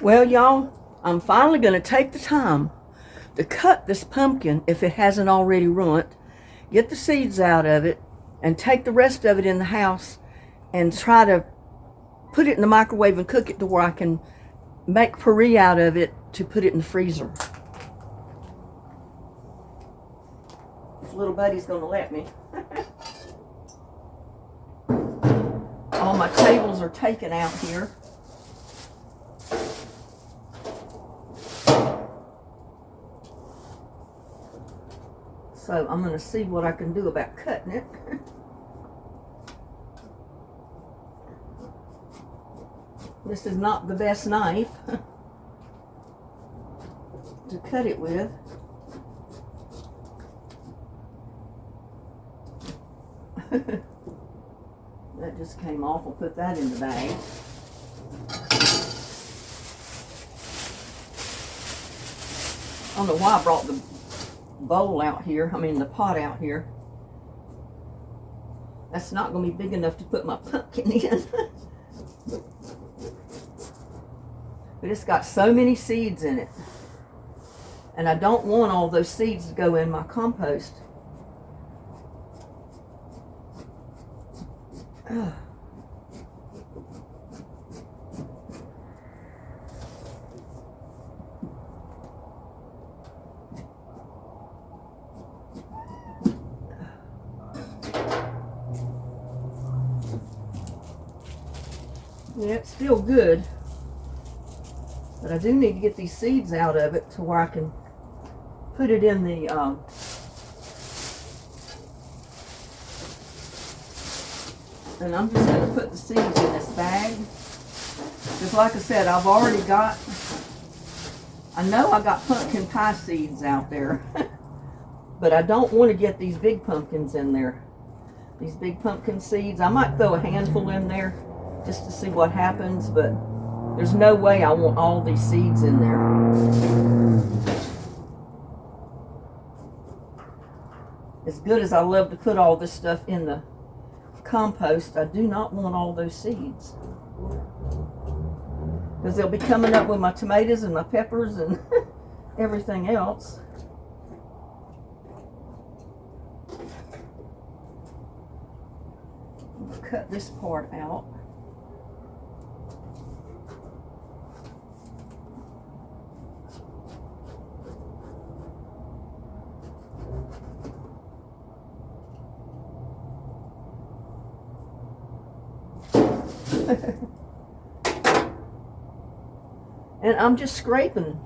Well, y'all, I'm finally going to take the time to cut this pumpkin if it hasn't already ruined, get the seeds out of it, and take the rest of it in the house and try to put it in the microwave and cook it to where I can make puree out of it to put it in the freezer. If little buddy's going to let me. All my tables are taken out here. So I'm going to see what I can do about cutting it. This is not the best knife to cut it with. That just came off. I'll put that in the bag. I don't know why I brought the bowl out here. I mean the pot out here. That's not going to be big enough to put my pumpkin in. But it's got so many seeds in it. And I don't want all those seeds to go in my compost. Ugh. Yeah, it's still good. But I do need to get these seeds out of it to where I can put it in the and I'm just going to put the seeds in this bag. Just like I said, I've already got, I know I got pumpkin pie seeds out there. But I don't want to get these big pumpkins in there. These big pumpkin seeds. I might throw a handful in there just to see what happens, but there's no way I want all these seeds in there. As good as I love to put all this stuff in the compost, I do not want all those seeds. Because they'll be coming up with my tomatoes and my peppers and everything else. I'll cut this part out. And I'm just scraping,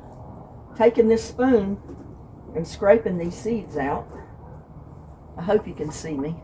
taking this spoon and scraping these seeds out. I hope you can see me.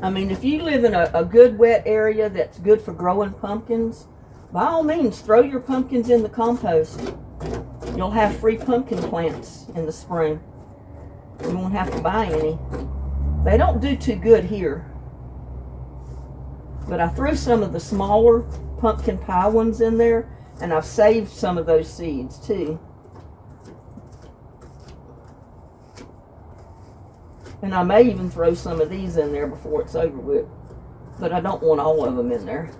I mean, if you live in a good wet area that's good for growing pumpkins, by all means, throw your pumpkins in the compost. You'll have free pumpkin plants in the spring. You won't have to buy any. They don't do too good here. But I threw some of the smaller pumpkin pie ones in there, and I've saved some of those seeds too. And I may even throw some of these in there before it's over with. But I don't want all of them in there.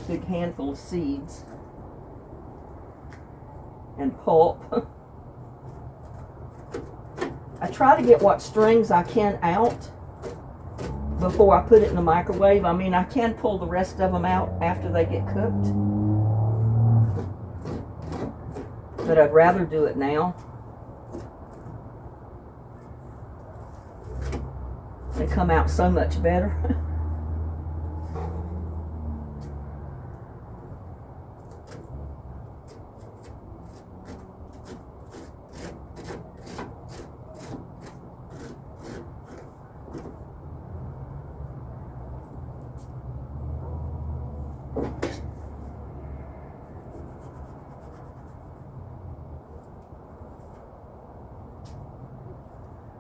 Big handful of seeds. And pulp. I try to get what strings I can out before I put it in the microwave. I mean, I can pull the rest of them out after they get cooked. But I'd rather do it now. They come out so much better.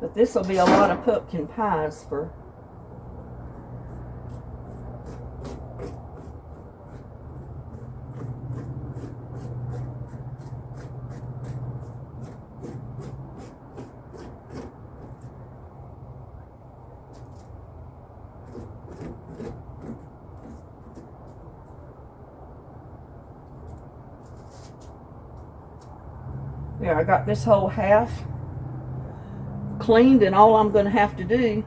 But this will be a lot of pumpkin pies for there. I got this whole half cleaned, and all I'm going to have to do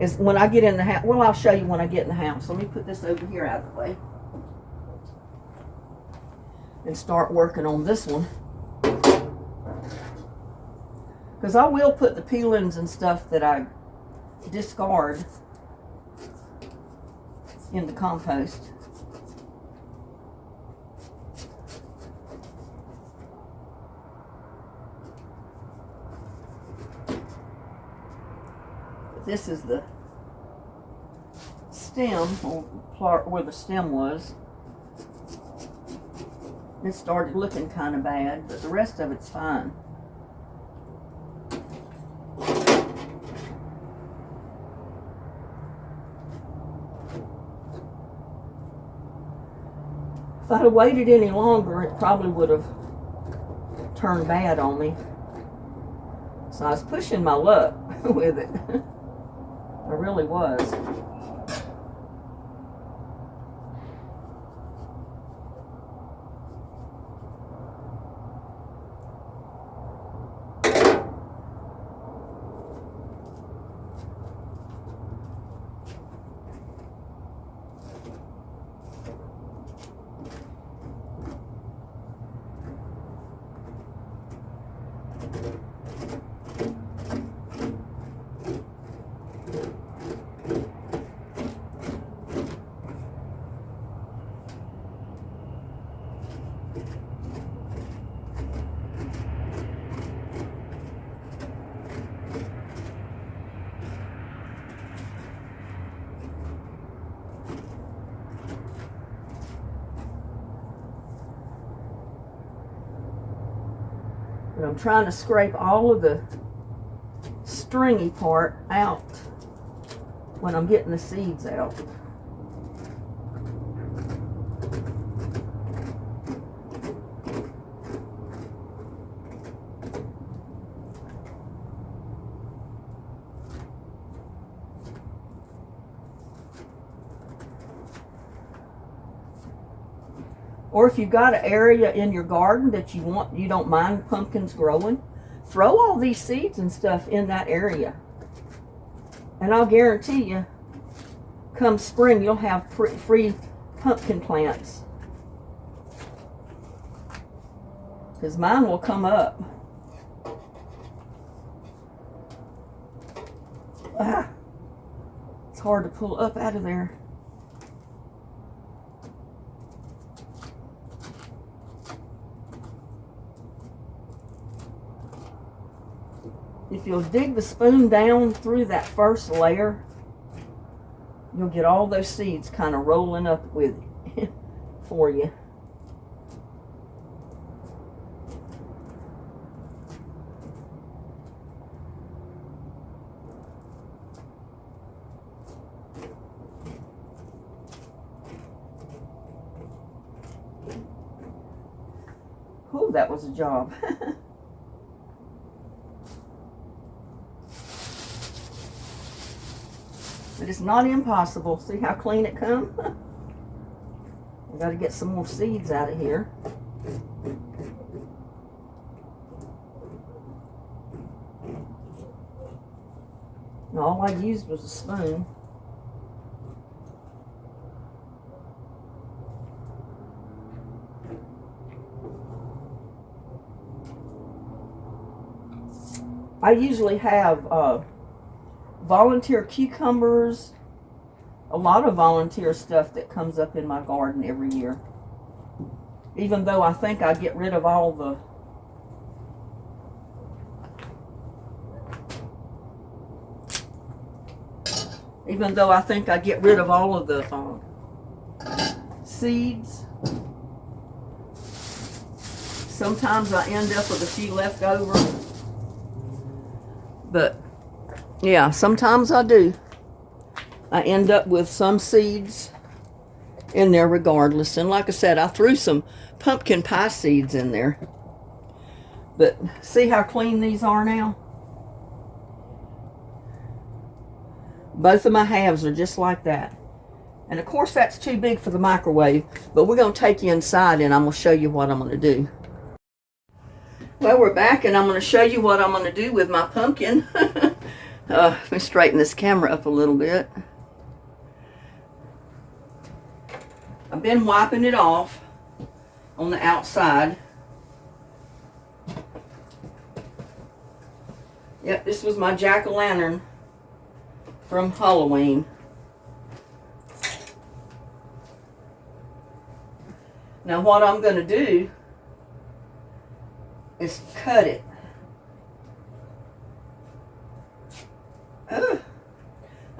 is when I get in the house, well, I'll show you when I get in the house. Let me put this over here out of the way and start working on this one, because I will put the peelings and stuff that I discard in the compost. This is the stem, or part where the stem was. It started looking kind of bad, but the rest of it's fine. If I'd have waited any longer, it probably would have turned bad on me. So I was pushing my luck with it. I really was. But I'm trying to scrape all of the stringy part out when I'm getting the seeds out. Or if you've got an area in your garden that you don't mind pumpkins growing, throw all these seeds and stuff in that area. And I'll guarantee you, come spring, you'll have free pumpkin plants. Because mine will come up. Ah, it's hard to pull up out of there. If you'll dig the spoon down through that first layer, you'll get all those seeds kind of rolling up with it for you. Ooh, that was a job. But it's not impossible. See how clean it come? I got to get some more seeds out of here. And all I used was a spoon. I usually have volunteer cucumbers, a lot of volunteer stuff that comes up in my garden every year. Even though I think I get rid of all the seeds, sometimes I end up with a few left over. But Yeah, sometimes I do. I end up with some seeds in there regardless. And like I said, I threw some pumpkin pie seeds in there. But see how clean these are now? Both of my halves are just like that. And of course that's too big for the microwave, but we're going to take you inside and I'm going to show you what I'm going to do. Well, we're back and I'm going to show you what I'm going to do with my pumpkin. Let me straighten this camera up a little bit. I've been wiping it off on the outside. Yep, this was my jack-o'-lantern from Halloween. Now what I'm going to do is cut it.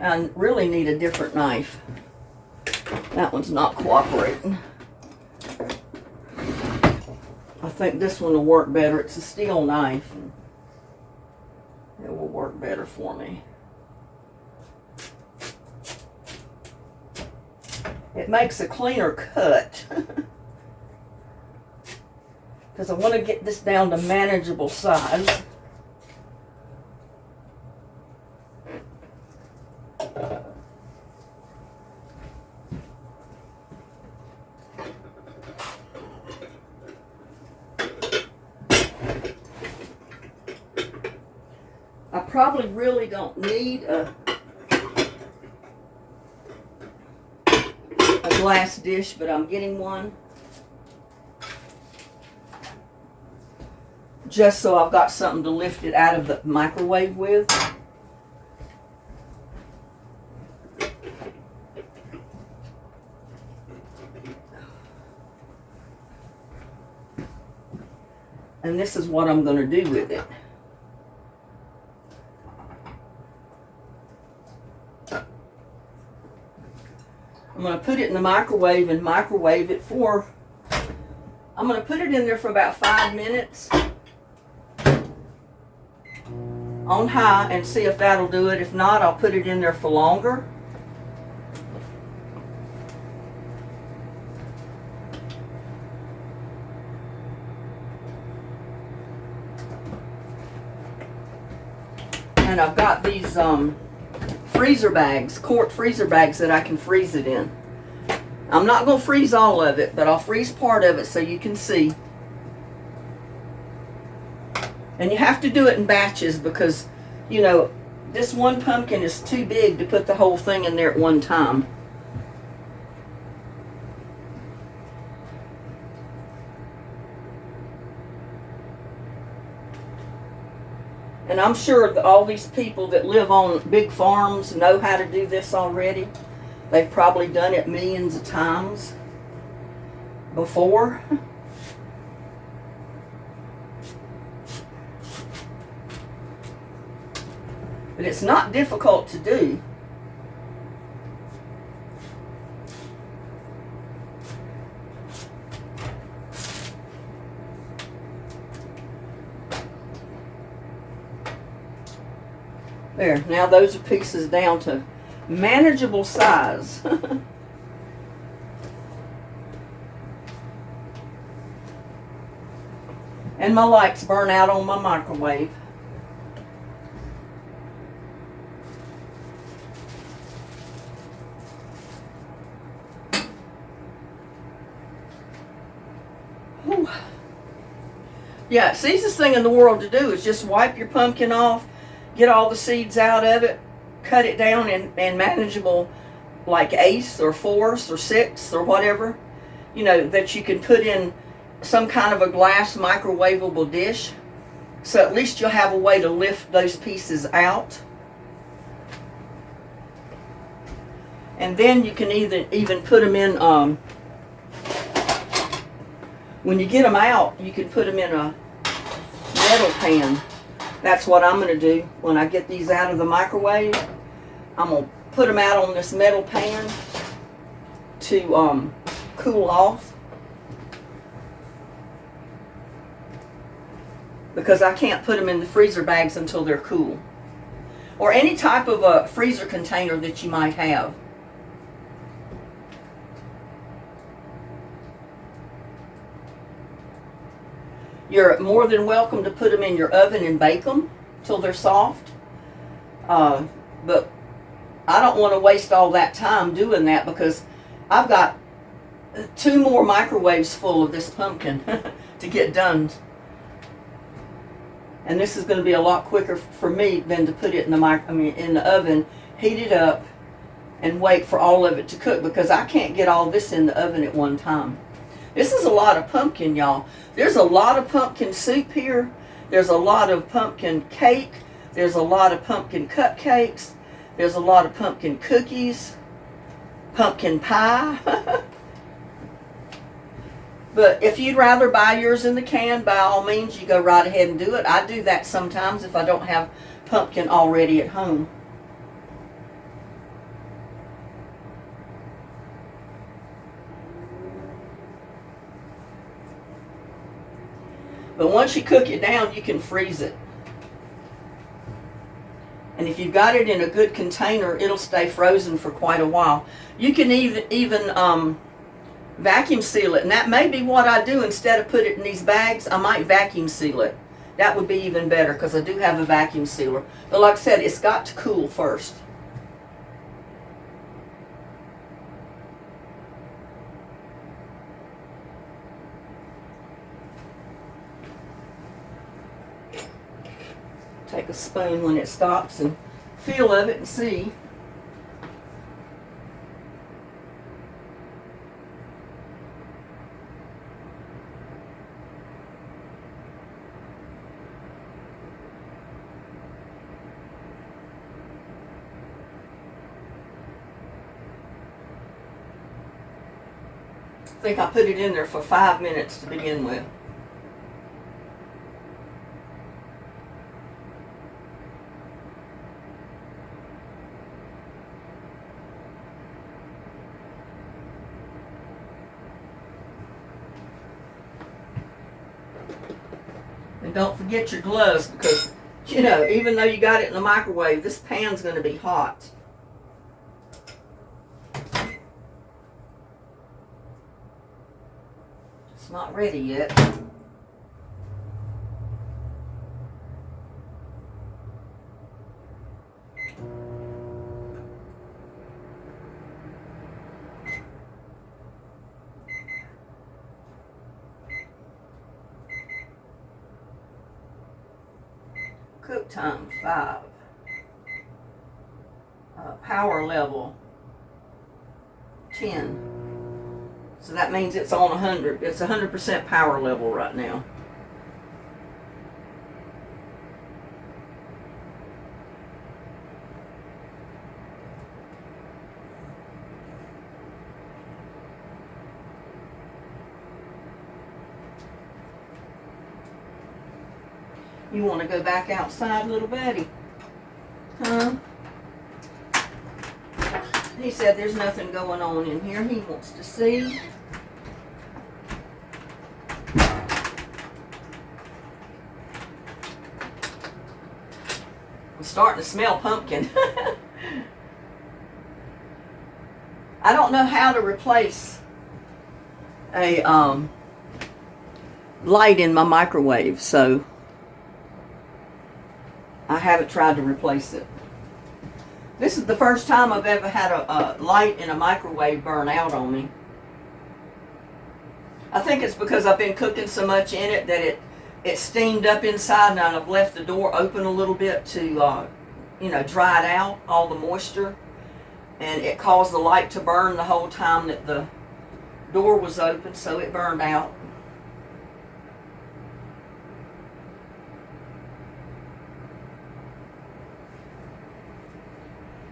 I really need a different knife. That one's not cooperating. I think this one will work better. It's a steel knife. It will work better for me. It makes a cleaner cut. Because I want to get this down to manageable size. I probably really don't need a glass dish, but I'm getting one. Just so I've got something to lift it out of the microwave with. And this is what I'm going to do with it. I'm going to put it in the microwave and microwave it for, I'm going to put it in there for about 5 minutes on high and see if that'll do it. If not, I'll put it in there for longer. And I've got these freezer bags, quart freezer bags that I can freeze it in. I'm not going to freeze all of it, but I'll freeze part of it so you can see. And you have to do it in batches because, you know, this one pumpkin is too big to put the whole thing in there at one time. And I'm sure that all these people that live on big farms know how to do this already. They've probably done it millions of times before. But it's not difficult to do. There, now those are pieces down to manageable size. And my lights burn out on my microwave. Whew. Yeah, it's the easiest thing in the world to do is just wipe your pumpkin off, get all the seeds out of it, cut it down in manageable, like 1/8 or 4 or 6 or whatever, you know, that you can put in some kind of a glass microwavable dish. So at least you'll have a way to lift those pieces out. And then you can even put them in, when you get them out, you can put them in a metal pan. That's what I'm going to do when I get these out of the microwave. I'm going to put them out on this metal pan to cool off. Because I can't put them in the freezer bags until they're cool. or any type of a freezer container that you might have. You're more than welcome to put them in your oven and bake them till they're soft. But I don't want to waste all that time doing that because I've got 2 more microwaves full of this pumpkin to get done. And this is going to be a lot quicker for me than to put it in the oven, heat it up, and wait for all of it to cook because I can't get all this in the oven at one time. This is a lot of pumpkin, y'all. There's a lot of pumpkin soup here. There's a lot of pumpkin cake. There's a lot of pumpkin cupcakes. There's a lot of pumpkin cookies. Pumpkin pie. But if you'd rather buy yours in the can, by all means, you go right ahead and do it. I do that sometimes if I don't have pumpkin already at home. But once you cook it down, you can freeze it. And if you've got it in a good container, it'll stay frozen for quite a while. You can even vacuum seal it. And that may be what I do. Instead of put it in these bags, I might vacuum seal it. That would be even better because I do have a vacuum sealer. But like I said, it's got to cool first. Take a spoon when it stops and feel of it and see. I think I put it in there for 5 minutes to begin with. And don't forget your gloves because, you know, even though you got it in the microwave, this pan's going to be hot. It's not ready yet. Cook time 5. Power level 10. So that means it's on 100. It's 100% power level right now. You want to go back outside, little buddy? Huh? He said there's nothing going on in here. He wants to see. I'm starting to smell pumpkin. I don't know how to replace a light in my microwave, so I haven't tried to replace it. This is the first time I've ever had a light in a microwave burn out on me. I think it's because I've been cooking so much in it that it steamed up inside, and I've left the door open a little bit to, you know, dry it out, all the moisture. And it caused the light to burn the whole time that the door was open, so it burned out.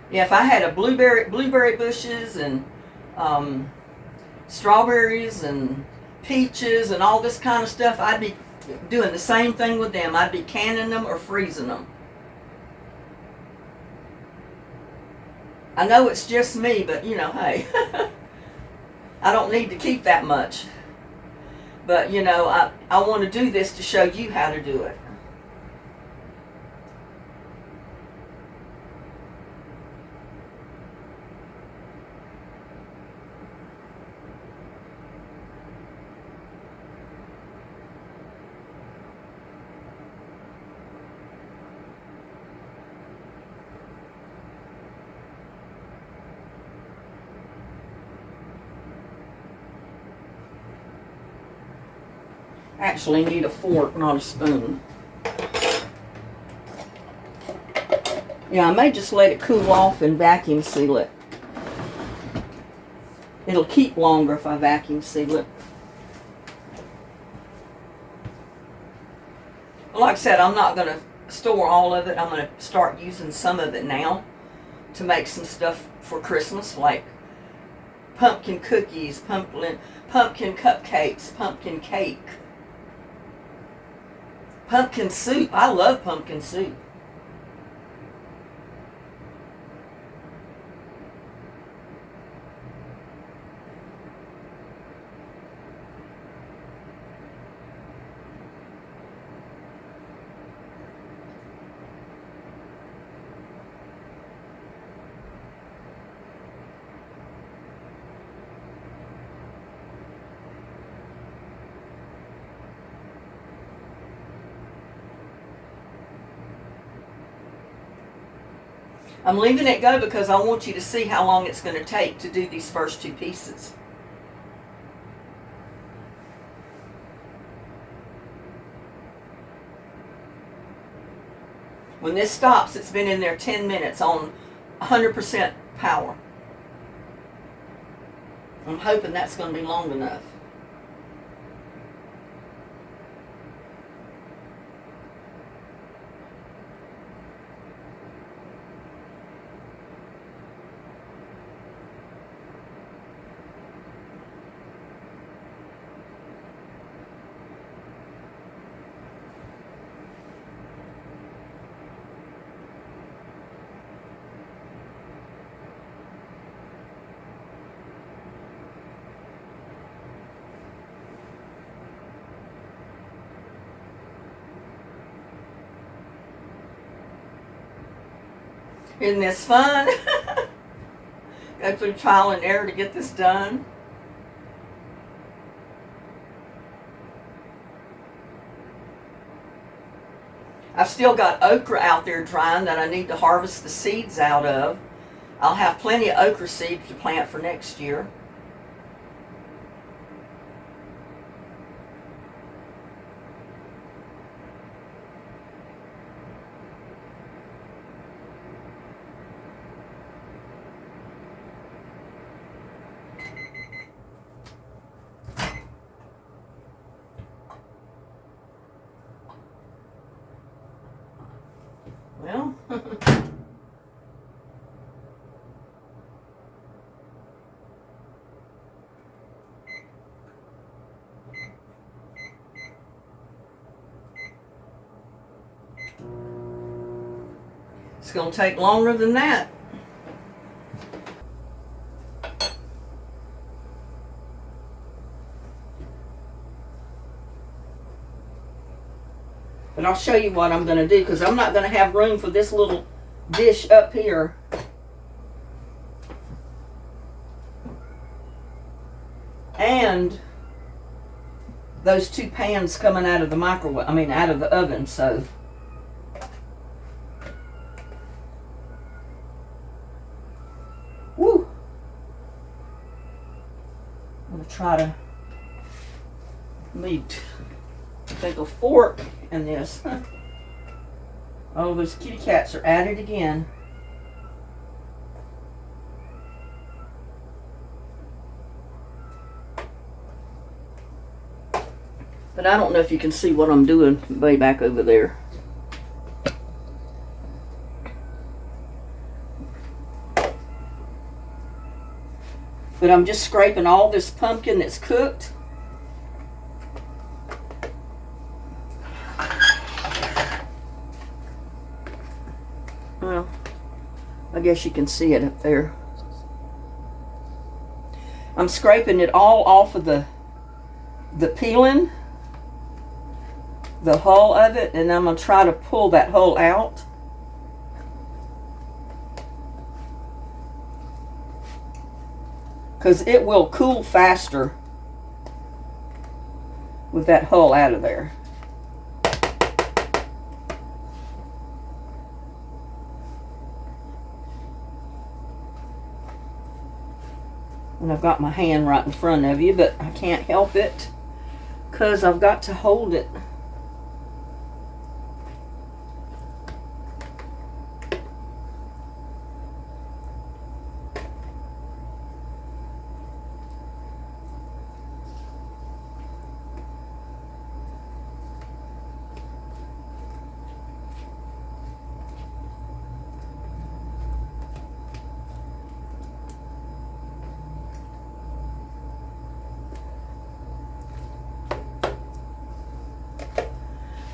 Yeah, if I had a blueberry bushes and strawberries and peaches and all this kind of stuff, I'd be doing the same thing with them. I'd be canning them or freezing them. I know it's just me, but you know, hey, I don't need to keep that much. But you know, I want to do this to show you how to do it. Actually need a fork, not a spoon. Yeah, I may just let it cool off and vacuum seal it. It'll keep longer if I vacuum seal it. Like I said, I'm not going to store all of it. I'm going to start using some of it now to make some stuff for Christmas, like pumpkin cookies, pumpkin cupcakes, pumpkin cake, pumpkin soup. I love pumpkin soup. I'm leaving it go because I want you to see how long it's going to take to do these first two pieces. When this stops, it's been in there 10 minutes on 100% power. I'm hoping that's going to be long enough. Isn't this fun? Go through trial and error to get this done. I've still got okra out there drying that I need to harvest the seeds out of. I'll have plenty of okra seeds to plant for next year. Well, it's going to take longer than that. But I'll show you what I'm going to do because I'm not going to have room for this little dish up here. And those two pans coming out of the microwave, out of the oven, so. Woo! I'm going to try to take a fork in this. Oh, those kitty cats are at it again. But I don't know if you can see what I'm doing way back over there. But I'm just scraping all this pumpkin that's cooked. Well, I guess you can see it up there. I'm scraping it all off of the peeling, the hull of it, and I'm going to try to pull that hull out. Because it will cool faster with that hull out of there. And I've got my hand right in front of you, but I can't help it because I've got to hold it.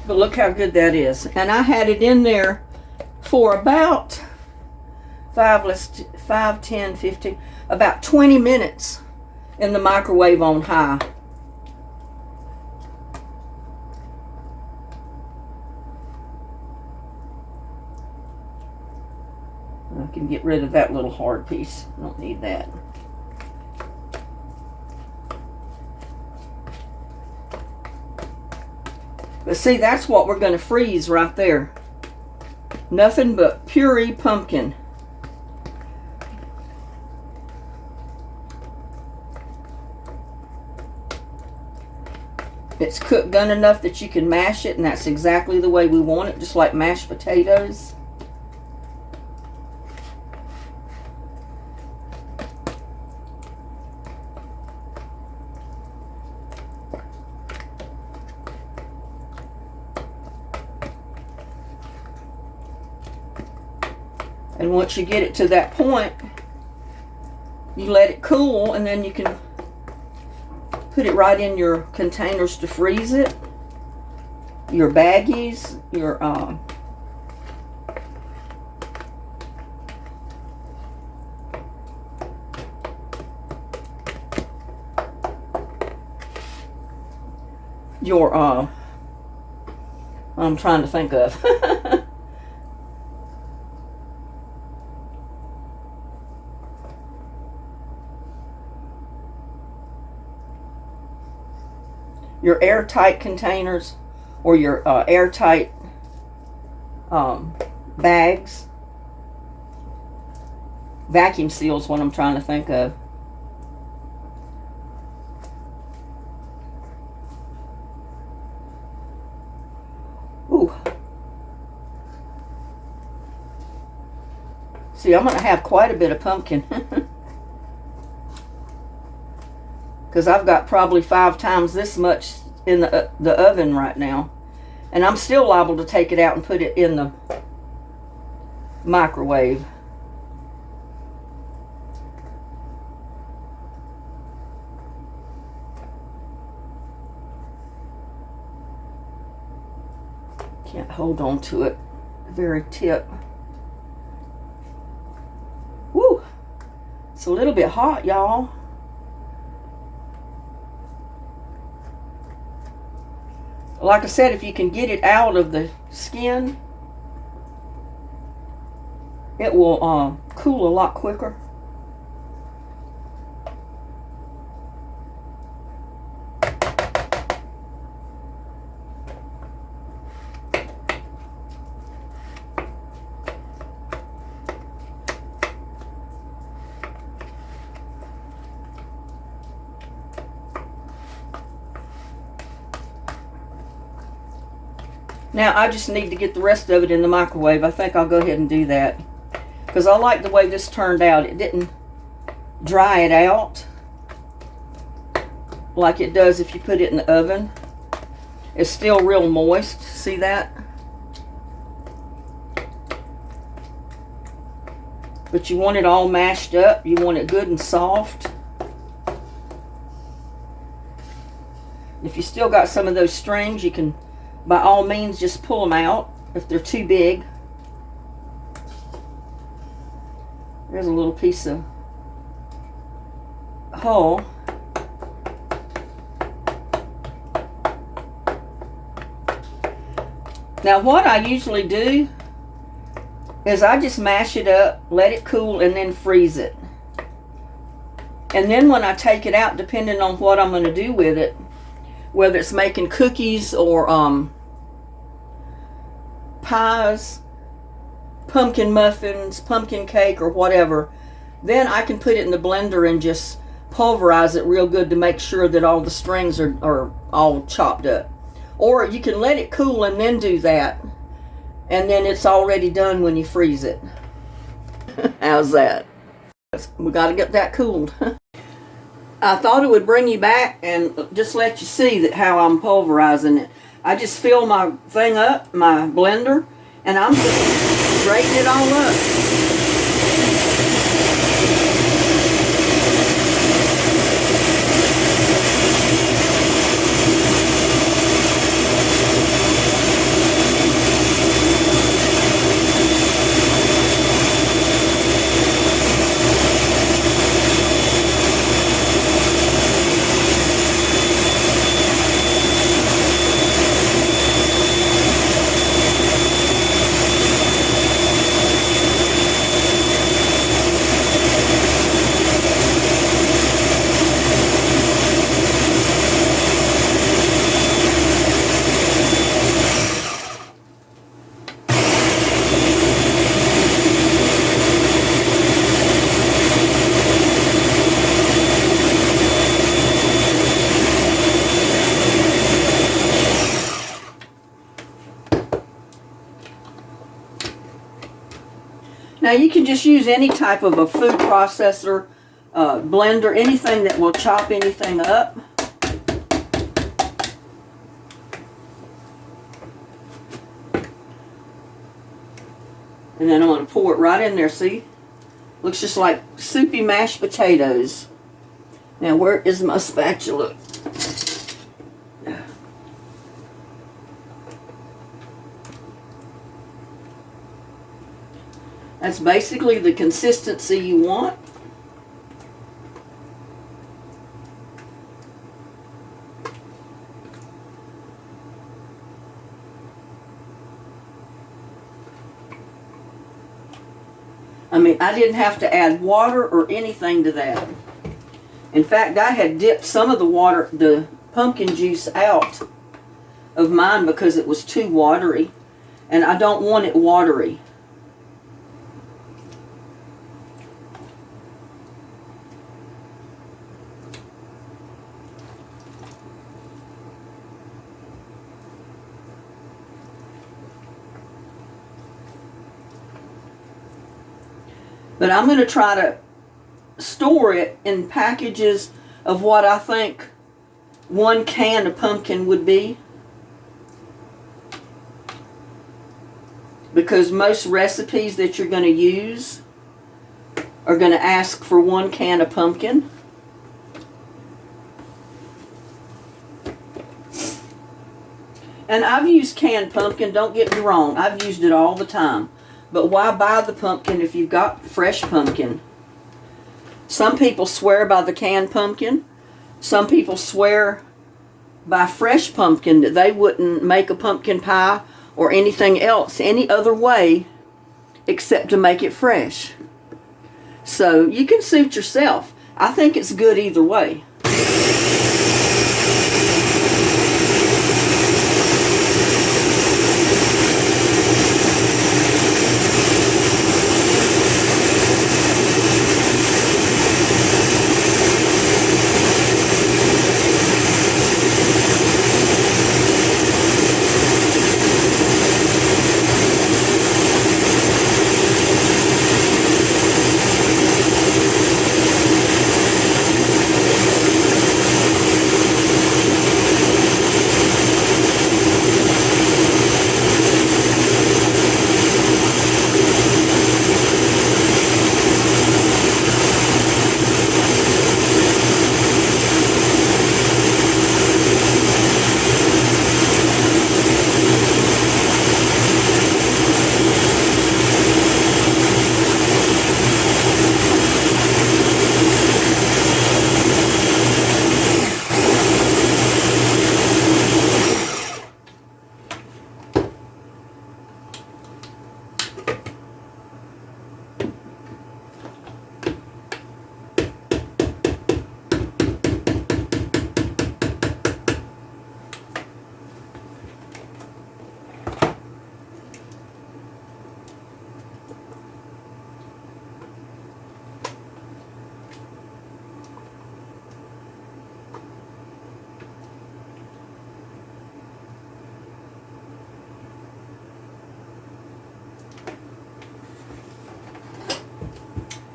But look how good that is. And I had it in there for about 5, 10, 15, about 20 minutes in the microwave on high. I can get rid of that little hard piece. I don't need that. But see, that's what we're going to freeze right there. Nothing but puree pumpkin. It's cooked done enough that you can mash it, and that's exactly the way we want it, just like mashed potatoes. And once you get it to that point, you let it cool, and then you can put it right in your containers to freeze it. Your baggies, I'm trying to think of. Your airtight containers, or your airtight bags. Vacuum seals, what I'm trying to think of. Ooh. See, I'm going to have quite a bit of pumpkin. Because I've got probably 5 times this much in the oven right now. And I'm still liable to take it out and put it in the microwave. Can't hold on to it. The very tip. Woo! It's a little bit hot, y'all. Like I said, if you can get it out of the skin, it will cool a lot quicker. Now, I just need to get the rest of it in the microwave. I think I'll go ahead and do that. Because I like the way this turned out. It didn't dry it out like it does if you put it in the oven. It's still real moist. See that? But you want it all mashed up. You want it good and soft. If you still got some of those strings, you can, by all means, just pull them out if they're too big. There's a little piece of hull. Now what I usually do is I just mash it up, let it cool, and then freeze it. And then when I take it out, depending on what I'm going to do with it, whether it's making cookies or pies, pumpkin muffins, pumpkin cake, or whatever, then I can put it in the blender and just pulverize it real good to make sure that all the strings are all chopped up. Or you can let it cool and then do that, and then it's already done when you freeze it. How's that? We got to get that cooled. I thought it would bring you back and just let you see that how I'm pulverizing it. I just fill my thing up, my blender, and I'm just grating it all up. Now you can just use any type of a food processor, blender, anything that will chop anything up. And then I'm going to pour it right in there, see? Looks just like soupy mashed potatoes. Now where is my spatula? That's basically the consistency you want. I mean, I didn't have to add water or anything to that. In fact, I had dipped some of the water, the pumpkin juice out of mine because it was too watery. And I don't want it watery. But I'm going to try to store it in packages of what I think 1 can of pumpkin would be. Because most recipes that you're going to use are going to ask for 1 can of pumpkin. And I've used canned pumpkin, don't get me wrong, I've used it all the time. But why buy the pumpkin if you've got fresh pumpkin? Some people swear by the canned pumpkin. Some people swear by fresh pumpkin that they wouldn't make a pumpkin pie or anything else any other way except to make it fresh. So you can suit yourself. I think it's good either way.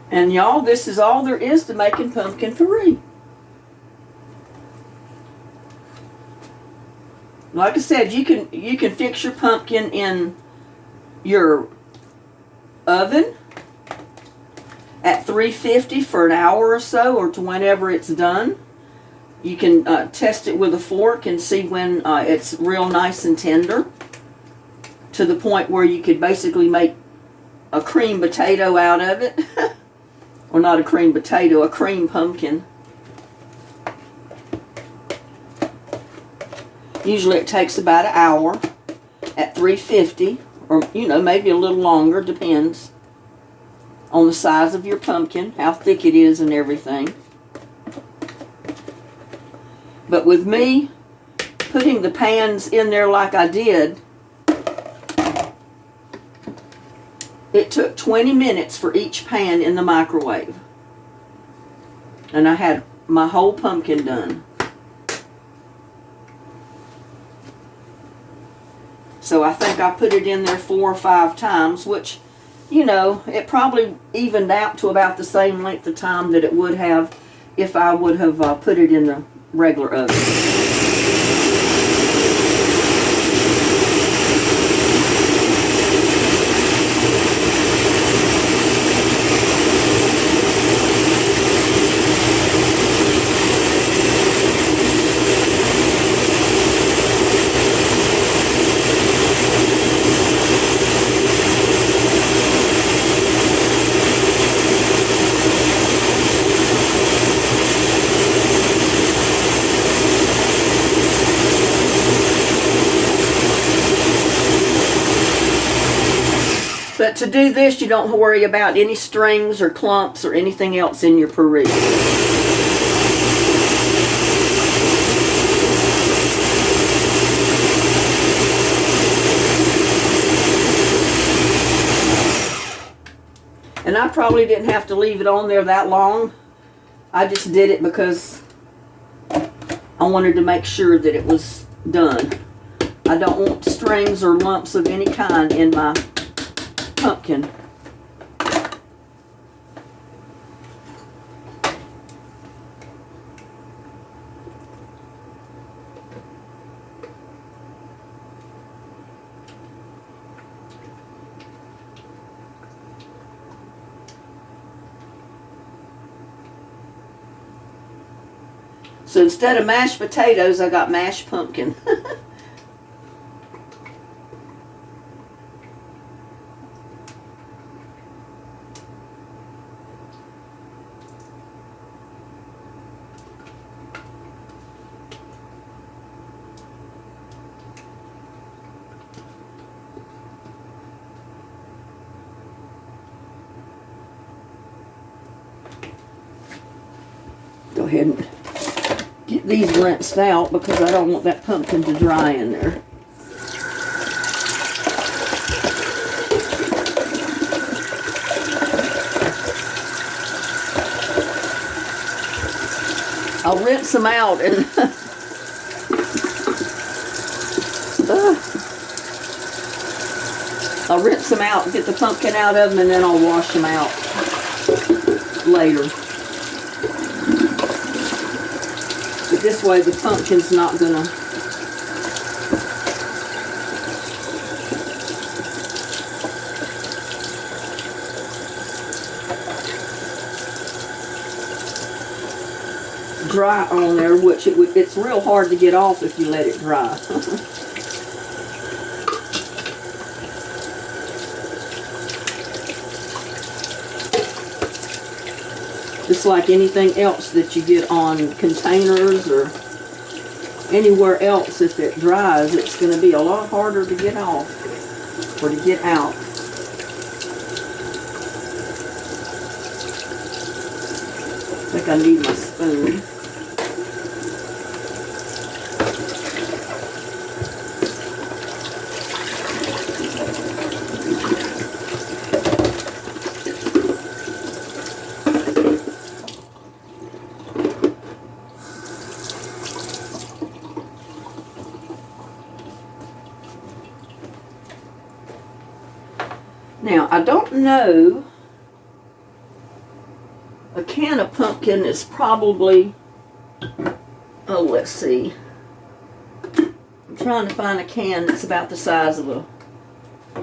And y'all, this is all there is to making pumpkin puree. Like I said, you can fix your pumpkin in your oven at 350 for an hour or so, or to whenever it's done. You can test it with a fork and see when it's real nice and tender, to the point where you could basically make a cream potato out of it. Or not a cream potato, a cream pumpkin. Usually it takes about an hour at 350, or maybe a little longer, depends on the size of your pumpkin, how thick it is and everything. But with me putting the pans in there like I did, it took 20 minutes for each pan in the microwave. And I had my whole pumpkin done. So I think I put it in there 4 or 5 times, which, it probably evened out to about the same length of time that it would have if I would have put it in the regular oven. But to do this, you don't worry about any strings or clumps or anything else in your puree. And I probably didn't have to leave it on there that long. I just did it because I wanted to make sure that it was done. I don't want strings or lumps of any kind in my pumpkin. So instead of mashed potatoes, I got mashed pumpkin. Go ahead and get these rinsed out because I don't want that pumpkin to dry in there. I'll rinse them out and I'll rinse them out, get the pumpkin out of them, and then I'll wash them out later. But this way the pumpkin's not gonna dry on there, which it's real hard to get off if you let it dry. Just like anything else that you get on containers or anywhere else, if it dries, it's going to be a lot harder to get off or to get out. I think I need my spoon. Now, I don't know A can of pumpkin is probably, oh, let's see. I'm trying to find a can that's about the size of a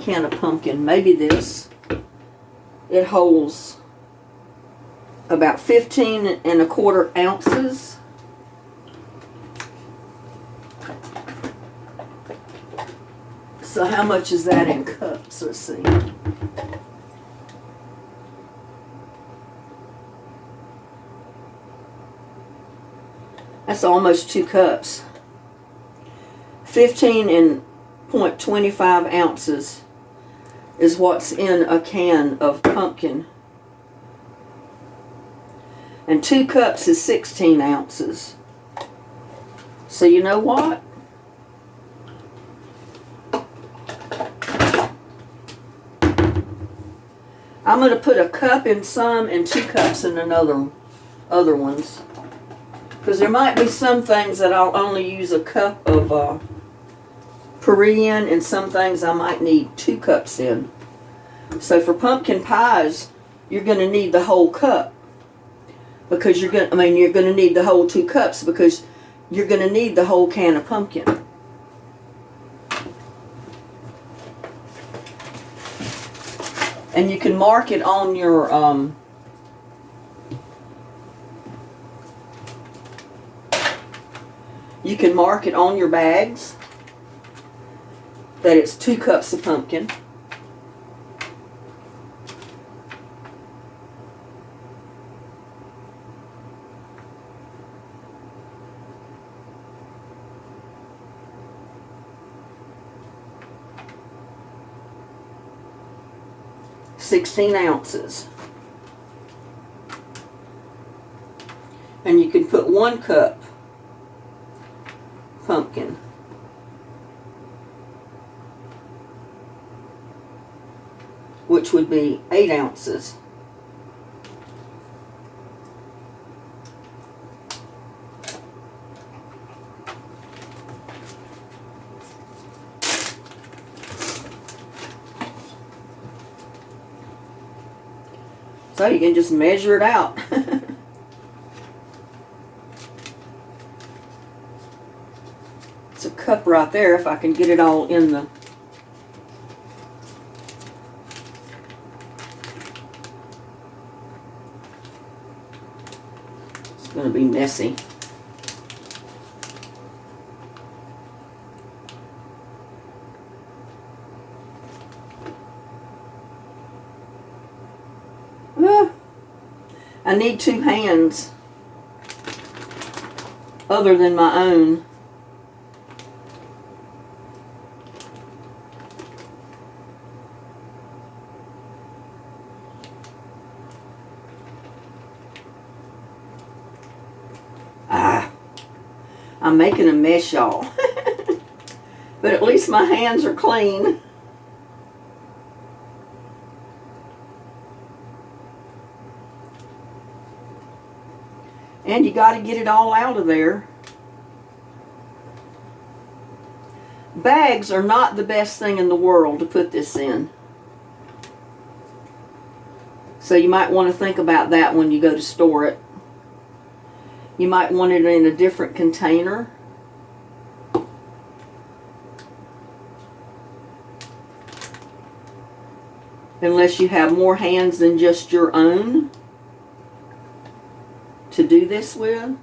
can of pumpkin. Maybe this. It holds about 15¼ ounces. So how much is that in cups? Let's see. That's almost 2 cups. 15.25 ounces is what's in a can of pumpkin. And 2 cups is 16 ounces. So you know what? I'm going to put a cup in some and 2 cups in other ones. Because there might be some things that I'll only use a cup of Puree in, and some things I might need 2 cups in. So for pumpkin pies, you're going to need the whole cup. Because you're going to need the whole 2 cups because you're going to need the whole can of pumpkin. And you can mark it on your bags that it's 2 cups of pumpkin. $16 ounces. And you can put 1 cup pumpkin. Which would be 8 ounces. So you can just measure it out. It's a cup right there if I can get it all in the... It's going to be messy. I need 2 hands other than my own. I'm making a mess, y'all. But at least my hands are clean. And you got to get it all out of there. Bags are not the best thing in the world to put this in. So you might want to think about that when you go to store it. You might want it in a different container. Unless you have more hands than just your own to do this with.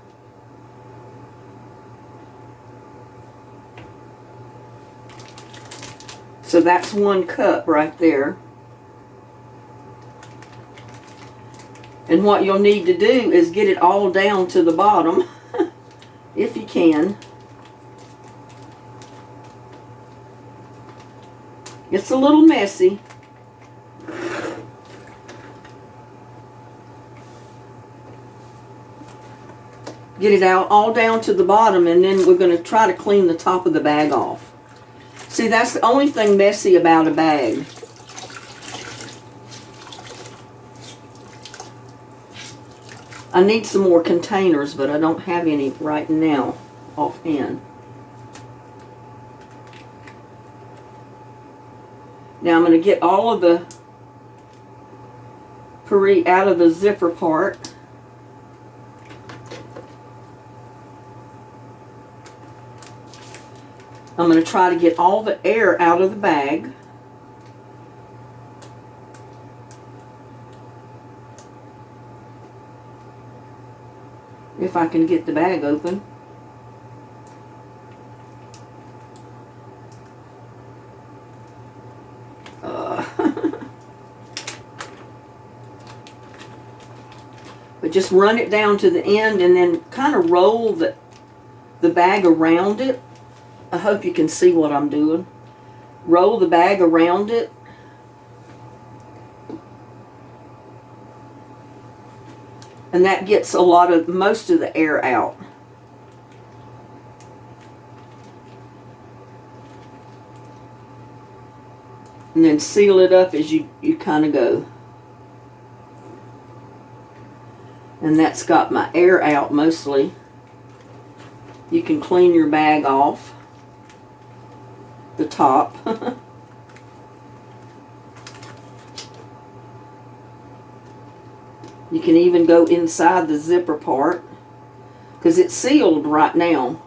So that's 1 cup right there. And what you'll need to do is get it all down to the bottom, if you can. It's a little messy. Get it out all down to the bottom, and then we're going to try to clean the top of the bag off. See, that's the only thing messy about a bag. I need some more containers, but I don't have any right now offhand. Now I'm going to get all of the Puree out of the zipper part. I'm going to try to get all the air out of the bag. If I can get the bag open. But just run it down to the end and then kind of roll the bag around it. I hope you can see what I'm doing. Roll the bag around it. And that gets most of the air out. And then seal it up as you kind of go. And that's got my air out mostly. You can clean your bag off the top. You can even go inside the zipper part because it's sealed right now.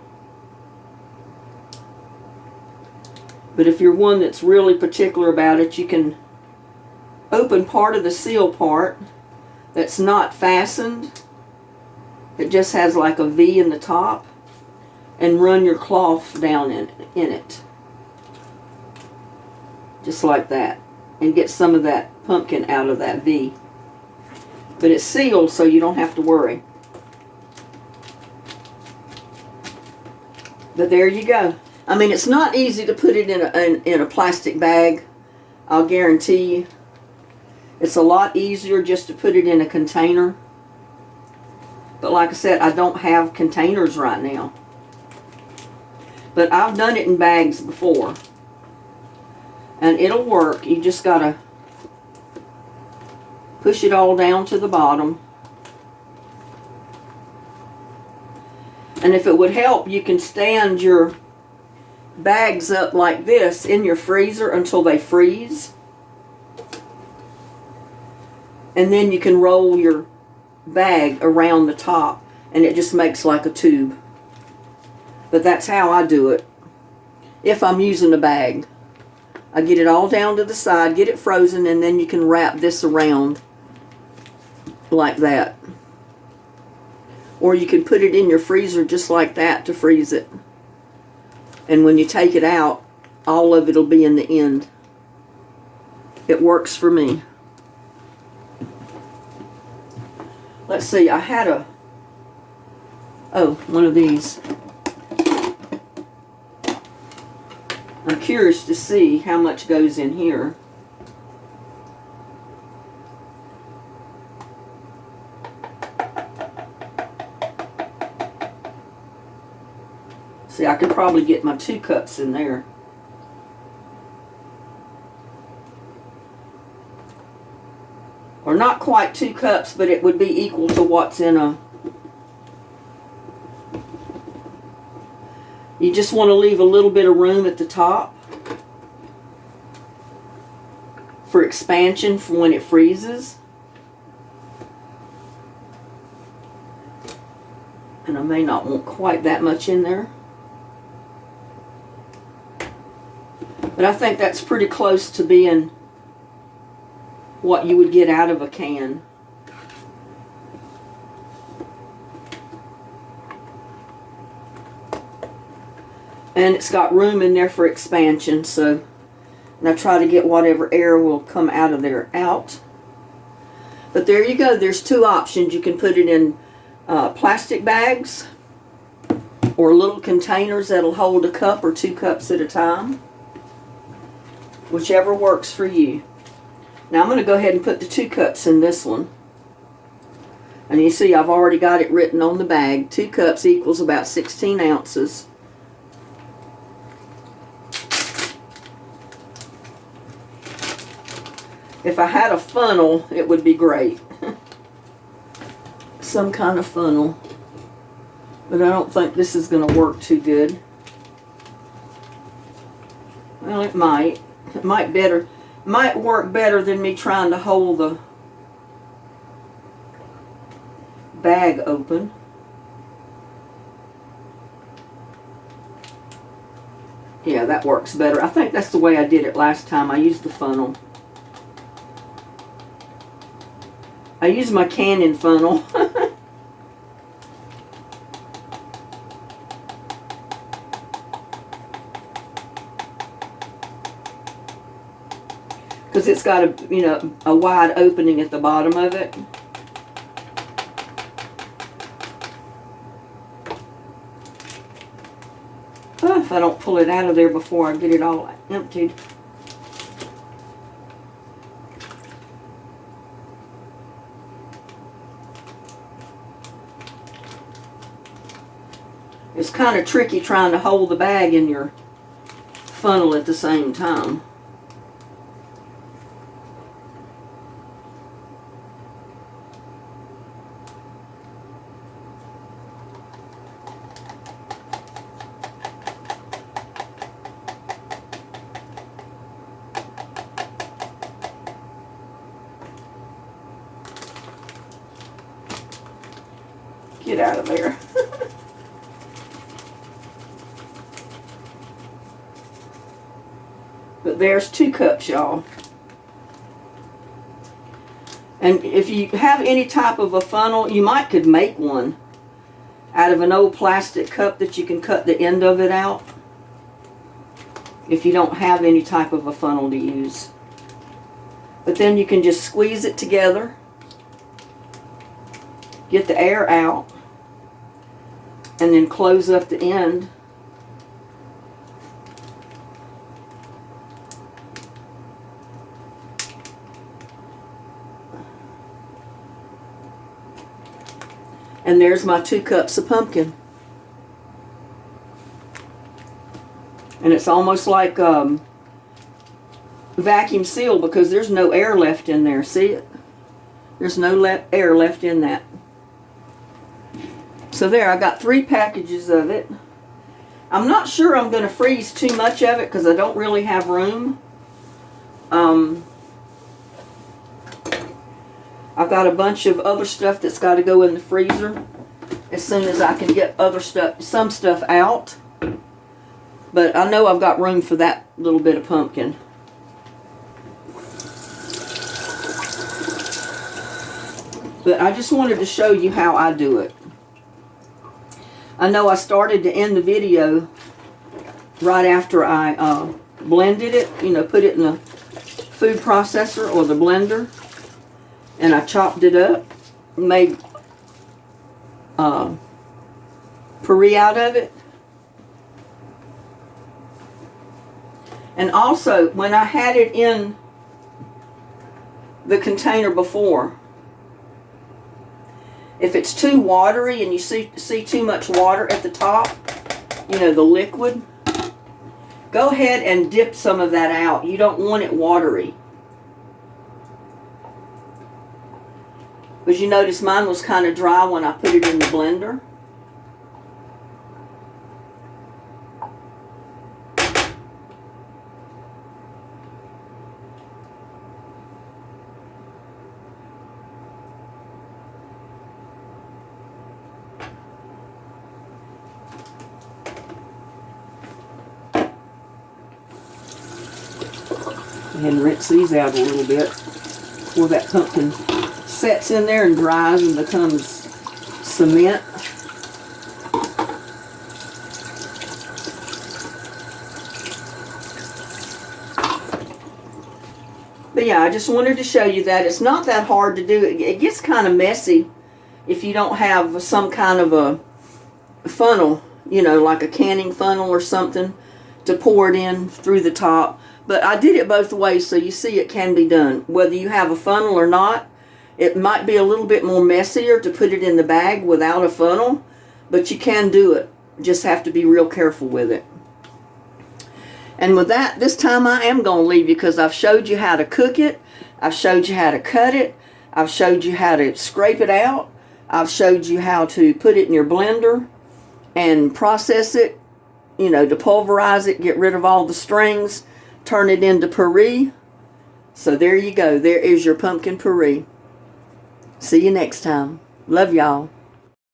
But if you're one that's really particular about it, you can open part of the seal part that's not fastened. It just has like a V in the top, and run your cloth down in it. Just like that. And get some of that pumpkin out of that V. But it's sealed, so you don't have to worry. But there you go. I mean, it's not easy to put it in a plastic bag. I'll guarantee you. It's a lot easier just to put it in a container. But like I said, I don't have containers right now. But I've done it in bags before. And it'll work. You just gotta push it all down to the bottom. And if it would help, you can stand your bags up like this in your freezer until they freeze. And then you can roll your bag around the top and it just makes like a tube. But that's how I do it if I'm using a bag. I get it all down to the side, get it frozen, and then you can wrap this around like that. Or you can put it in your freezer just like that to freeze it. And when you take it out, all of it will be in the end. It works for me. Let's see, I had one of these. I'm curious to see how much goes in here. See, I could probably get my 2 cups in there. Or not quite 2 cups, but it would be equal to what's in a... You just want to leave a little bit of room at the top for expansion for when it freezes. And I may not want quite that much in there. But I think that's pretty close to being what you would get out of a can. And it's got room in there for expansion, so and I try to get whatever air will come out of there out. But there you go. There's 2 options. You can put it in plastic bags or little containers that'll hold a cup or 2 cups at a time. Whichever works for you. Now I'm going to go ahead and put the 2 cups in this one. And you see I've already got it written on the bag. 2 cups equals about 16 ounces. If I had a funnel, it would be great. Some kind of funnel. But I don't think this is going to work too good. Well, it might. It might work better than me trying to hold the bag open. Yeah, that works better. I think that's the way I did it last time. I used the funnel. I used my Canon funnel. Because it's got a, you know, a wide opening at the bottom of it. Oh, if I don't pull it out of there before I get it all emptied. It's kind of tricky trying to hold the bag in your funnel at the same time. Get out of there. But there's 2 cups, y'all. And if you have any type of a funnel, you could make one out of an old plastic cup that you can cut the end of it out. If you don't have any type of a funnel to use. But then you can just squeeze it together. Get the air out. And then close up the end. And there's my 2 cups of pumpkin. And it's almost like vacuum sealed because there's no air left in there. See it? There's no air left in that. So there, I got 3 packages of it. I'm not sure I'm going to freeze too much of it because I don't really have room. I've got a bunch of other stuff that's got to go in the freezer as soon as I can get some stuff out. But I know I've got room for that little bit of pumpkin. But I just wanted to show you how I do it. I know I started to end the video right after I blended it, you know, put it in the food processor or the blender, and I chopped it up, made puree out of it. And also, when I had it in the container before, if it's too watery and you see too much water at the top, you know, the liquid, go ahead and dip some of that out. You don't want it watery. Because you notice mine was kind of dry when I put it in the blender. And rinse these out a little bit before that pumpkin sets in there and dries and becomes cement. But yeah, I just wanted to show you that it's not that hard to do. It gets kind of messy if you don't have some kind of a funnel, you know, like a canning funnel or something to pour it in through the top. But I did it both ways, so you see it can be done. Whether you have a funnel or not, it might be a little bit more messier to put it in the bag without a funnel, but you can do it. Just have to be real careful with it. And with that, this time I am going to leave you because I've showed you how to cook it. I've showed you how to cut it. I've showed you how to scrape it out. I've showed you how to put it in your blender and process it, you know, to pulverize it, get rid of all the strings, turn it into puree. So there you go. There is your pumpkin puree. See you next time. Love y'all.